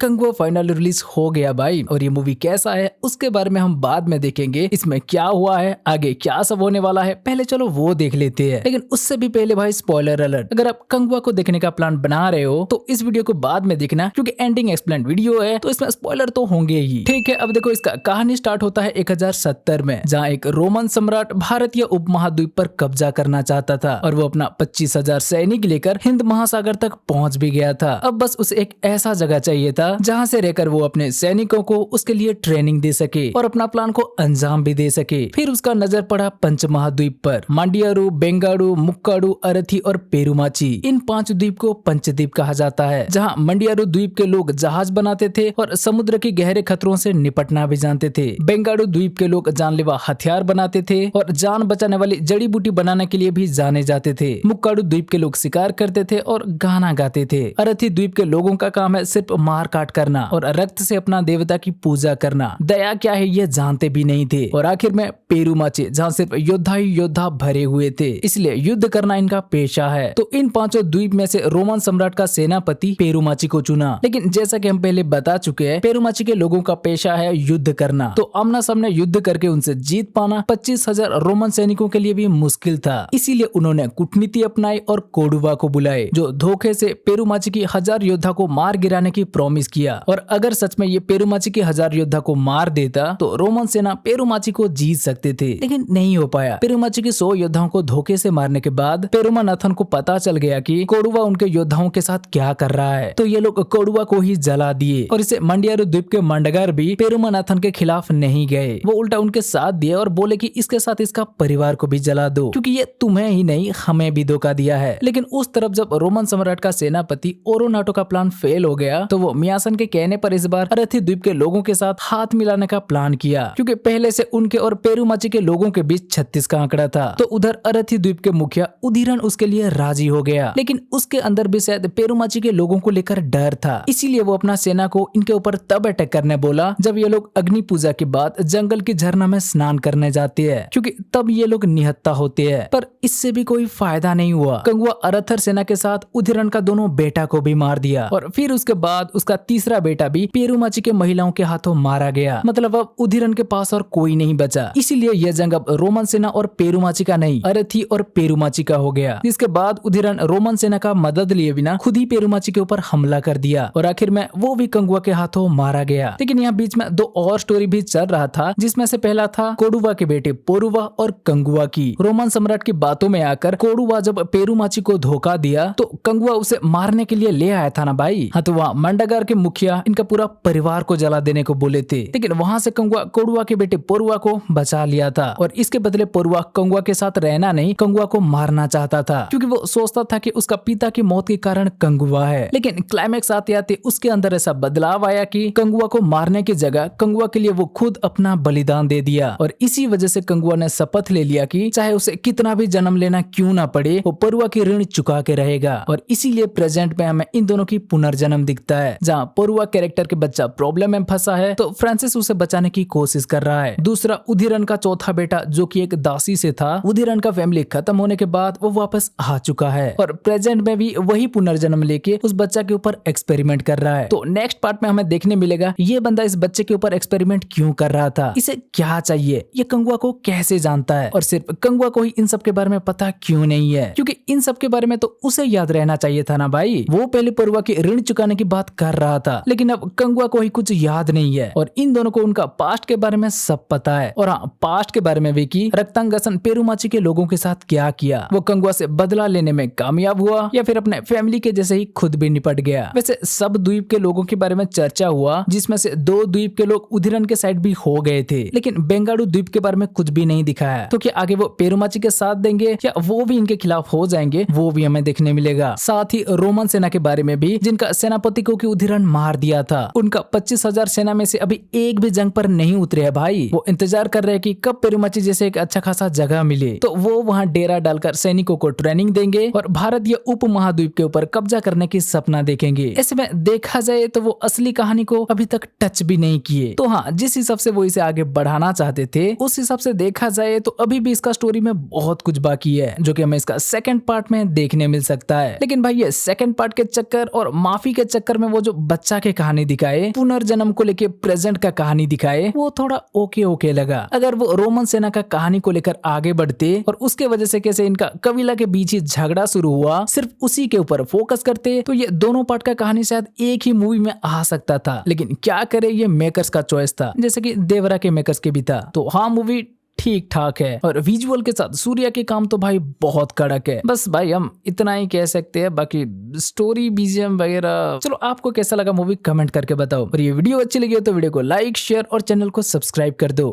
Kanguva final release हो गया भाई। और ये मूवी कैसा है उसके बारे में हम बाद में देखेंगे। इसमें क्या हुआ है, आगे क्या सब होने वाला है, पहले चलो वो देख लेते हैं। लेकिन उससे भी पहले भाई स्पॉइलर अलर्ट, अगर आप कंगुआ को देखने का प्लान बना रहे हो तो इस वीडियो को बाद में देखना, क्योंकि एंडिंग एक्सप्लेन वीडियो है तो इसमें स्पॉइलर तो होंगे ही। ठीक है, अब देखो इसका कहानी स्टार्ट होता है 1070 में, जहाँ एक रोमन सम्राट भारतीय उपमहाद्वीप पर कब्जा करना चाहता था और वो अपना 25,000 सैनिक लेकर हिंद महासागर तक पहुंच भी गया था। अब बस उसे एक ऐसा जगह चाहिए था जहां से रहकर वो अपने सैनिकों को उसके लिए ट्रेनिंग दे सके और अपना प्लान को अंजाम भी दे सके। फिर उसका नजर पड़ा पंच महाद्वीप पर। मांडियारू, बेंगाडू, मुक्काडू, अरथी और पेरुमाची, इन 5 द्वीप को पंचद्वीप कहा जाता है, जहाँ मंडियारू द्वीप के लोग जहाज बनाते थे और समुद्र के गहरे खतरों से निपटना भी जानते थे। बेंगाडू द्वीप के लोग जानलेवा हथियार बनाते थे और जान बचाने वाली जड़ी बूटी बनाने के लिए भी जाने जाते थे। मुक्काडू द्वीप के लोग शिकार करते थे और गाना गाते थे। अरथी द्वीप के लोगों का काम है सिर्फ मार काट करना और रक्त से अपना देवता की पूजा करना। दया क्या है ये जानते भी नहीं थे। और आखिर में पेरुमाची, जहाँ सिर्फ योद्धा ही योद्धा भरे हुए थे, इसलिए युद्ध करना इनका पेशा है। तो इन 5 द्वीप में से रोमन सम्राट का सेनापति पेरुमाची को चुना। लेकिन जैसा कि हम पहले बता चुके हैं, पेरुमाची के लोगों का पेशा है युद्ध करना, तो आमना सामने युद्ध करके उनसे जीत पाना 25,000 रोमन सैनिकों के लिए भी मुश्किल था। इसीलिए उन्होंने कूटनीति अपनाई और कोडुवा को बुलाए, जो धोखे से पेरुमाची की 1000 योद्धा को मार गिराने की प्रॉमिस किया। और अगर सच में ये पेरुमाची के 1000 योद्धा को मार देता तो रोमन सेना पेरुमाची को जीत सकते थे, लेकिन नहीं हो पाया। पेरुमाची के 100 योद्धाओं को धोखे से मारने के बाद पेरुमानाथन को पता चल गया कि कोडुवा उनके योद्धाओं के साथ क्या कर रहा है, तो ये लोग कोडुवा को ही जला दिए। और इसे मंडियारू द्वीप के मंडगार भी पेरुमानाथन के खिलाफ नहीं गए, वो उल्टा उनके साथ दिए और बोले कि इसके साथ इसका परिवार को भी जला दो, क्योंकि ये तुम्हें ही नहीं हमें भी धोखा दिया है। लेकिन उस तरफ जब रोमन सम्राट का सेनापति ओरोनाटो का प्लान फेल हो गया तो वो मियासन के कहने पर इस बार अरथी द्वीप के लोगों के साथ हाथ मिलाने का प्लान किया, क्योंकि पहले से उनके और पेरुमाची के लोगों के बीच 36 का आंकड़ा था। तो उधर अरथी द्वीप के मुखिया उदीरन उसके लिए राजी हो गया, लेकिन उसके अंदर भी शायद पेरुमाची के लोगों को लेकर डर था। इसीलिए वो अपना सेना को इनके ऊपर तब अटैक करने बोला जब ये लोग अग्नि पूजा के बाद जंगल की झरना में स्नान करने जाते हैं, क्योंकि तब ये लोग निहत्था होते हैं। पर इससे भी कोई फायदा नहीं हुआ। कंगुआ अरथर सेना के साथ उदीरन का दोनों बेटा को भी मार दिया और फिर उसके बाद उसका तीसरा बेटा भी पेरुमाची के महिलाओं के हाथों मारा गया। मतलब अब उदीरन के पास और कोई नहीं बचा। इसीलिए यह जंग अब रोमन सेना और पेरुमाची का नहीं, अरथी और पेरुमाची का हो गया। जिसके बाद उदीरन रोमन सेना का मदद लिए बिना खुद ही पेरुमाची के ऊपर हमला कर दिया और आखिर में वो भी कंगुआ के हाथों मारा गया। लेकिन यहाँ बीच में 2 और स्टोरी भी चल रहा था, जिसमें से पहला था कोडुवा के बेटे पोरुवा और कंगुआ की। रोमन सम्राट की बातों में आकर कोडुवा जब पेरुमाची को धोखा दिया तो कंगुआ उसे मारने के लिए ले आया था ना भाई। हाँ, तो वहाँ मंडगार के मुखिया इनका पूरा परिवार को जला देने को बोले थे, लेकिन वहाँ से कंगुआ कोडुवा के बेटे पोरुवा को बचा लिया था और इसके बदले पोरुवा कंगुआ के साथ रहना नहीं, कंगुआ को मारना चाहता था, क्योंकि वो सोचता था कि उसका पिता की मौत के कारण कंगुआ है। लेकिन क्लाइमेक्स आते आते उसके अंदर ऐसा बदलाव आया कि कंगुआ को मारने की जगह कंगुआ के लिए वो खुद अपना बलिदान दे दिया और इसी वजह से कंगुआ ने शपथ ले लिया कि चाहे उसे कितना भी जन्म लेना क्यों ना पड़े, वो पोरुवा की ऋण चुका के रहेगा। और इसीलिए प्रेजेंट में हमें इन दोनों की पुनर्जन्म दिखता है, जहाँ पोरुवा कैरेक्टर के बच्चा प्रॉब्लम में फंसा है तो फ्रांसिस उसे बचाने की कोशिश कर रहा है। दूसरा उदीरन का चौथा बेटा जो कि एक दासी से था, उदीरन का फैमिली खत्म होने के बाद वो वापस आ चुका है और प्रेजेंट में भी वही पुनर्जन्म लेके उस बच्चा के ऊपर एक्सपेरिमेंट कर रहा है। तो नेक्स्ट पार्ट में हमें देखने मिलेगा ये बंदा इस बच्चे के ऊपर एक्सपेरिमेंट क्यों कर रहा था, इसे क्या चाहिए, ये कंगुआ को कैसे जानता है और सिर्फ कंगुआ को ही इन सब के बारे में पता क्यों नहीं है, क्योंकि इन सब के बारे में तो उसे याद रहना चाहिए था ना भाई। वो पहले पोरुवा की ऋण चुकाने की बात कर रहा था, लेकिन अब कंगुआ को ही कुछ याद नहीं है और इन दोनों को उनका पास्ट के बारे में सब पता है। और हाँ, पास्ट के बारे में भी कि रक्तांगसन पेरुमाची के लोगों के साथ क्या किया, वो कंगुआ से बदला लेने में कामयाब हुआ या फिर अपने फैमिली के जैसे ही खुद भी निपट गया। वैसे सब द्वीप के लोगों के बारे में चर्चा हुआ, जिसमें से 2 द्वीप के लोग उदीरन के साइड भी हो गए थे, लेकिन बेंगाडू द्वीप के बारे में कुछ भी नहीं दिखाया। तो क्या आगे वो पेरुमाची के साथ देंगे या वो भी इनके खिलाफ हो जाएंगे, वो भी हमें देखने मिलेगा। साथ ही रोमन सेना के बारे में भी, जिनका सेनापति को उदीरन मार दिया था, उनका 25,000 सेना में से अभी एक भी जंग पर नहीं उतरे है भाई। वो इंतजार कर रहे हैं कि कब पेरुमाची जैसे एक अच्छा खासा जगह मिले तो वो वहाँ डेरा डालकर सैनिकों को ट्रेनिंग देंगे और भारतीय उप महाद्वीप के ऊपर कब्जा करने की सपना देखेंगे। ऐसे में देखा जाए तो वो असली कहानी को अभी तक टच भी नहीं किए। तो हाँ, जिस हिसाब से वो इसे आगे बढ़ाना चाहते थे उस हिसाब से देखा जाए तो अभी भी इसका स्टोरी में बहुत कुछ बाकी है, जो कि हमें इसका सेकंड पार्ट में देखने मिल सकता है। लेकिन भाई ये सेकंड पार्ट के चक्कर और माफी के चक्कर में वो जो बच्चा के कहानी दिखाए, पुनर्जन्म को लेके प्रेजेंट का कहानी दिखाए, वो थोड़ा ओके ओके लगा। अगर वो रोमन सेना का कहानी को लेकर आगे बढ़ते और उसके वजह से कैसे इनका कबीला के बीच ही झगड़ा शुरू हुआ, सिर्फ उसी के ऊपर फोकस करते, तो ये दोनों पार्ट का कहानी शायद एक ही मूवी में आ सकता था। लेकिन क्या करे, ये मेकर्स का चॉइस था, जैसे कि देवरा के मेकर्स के भी था। तो हाँ, मूवी ठीक ठाक है और विजुअल के साथ सूर्या के काम तो भाई बहुत कड़क है। बस भाई हम इतना ही कह सकते हैं, बाकी स्टोरी बीजीएम वगैरह। चलो आपको कैसा लगा मूवी कमेंट करके बताओ, और ये वीडियो अच्छी लगी हो तो वीडियो को लाइक शेयर और चैनल को सब्सक्राइब कर दो।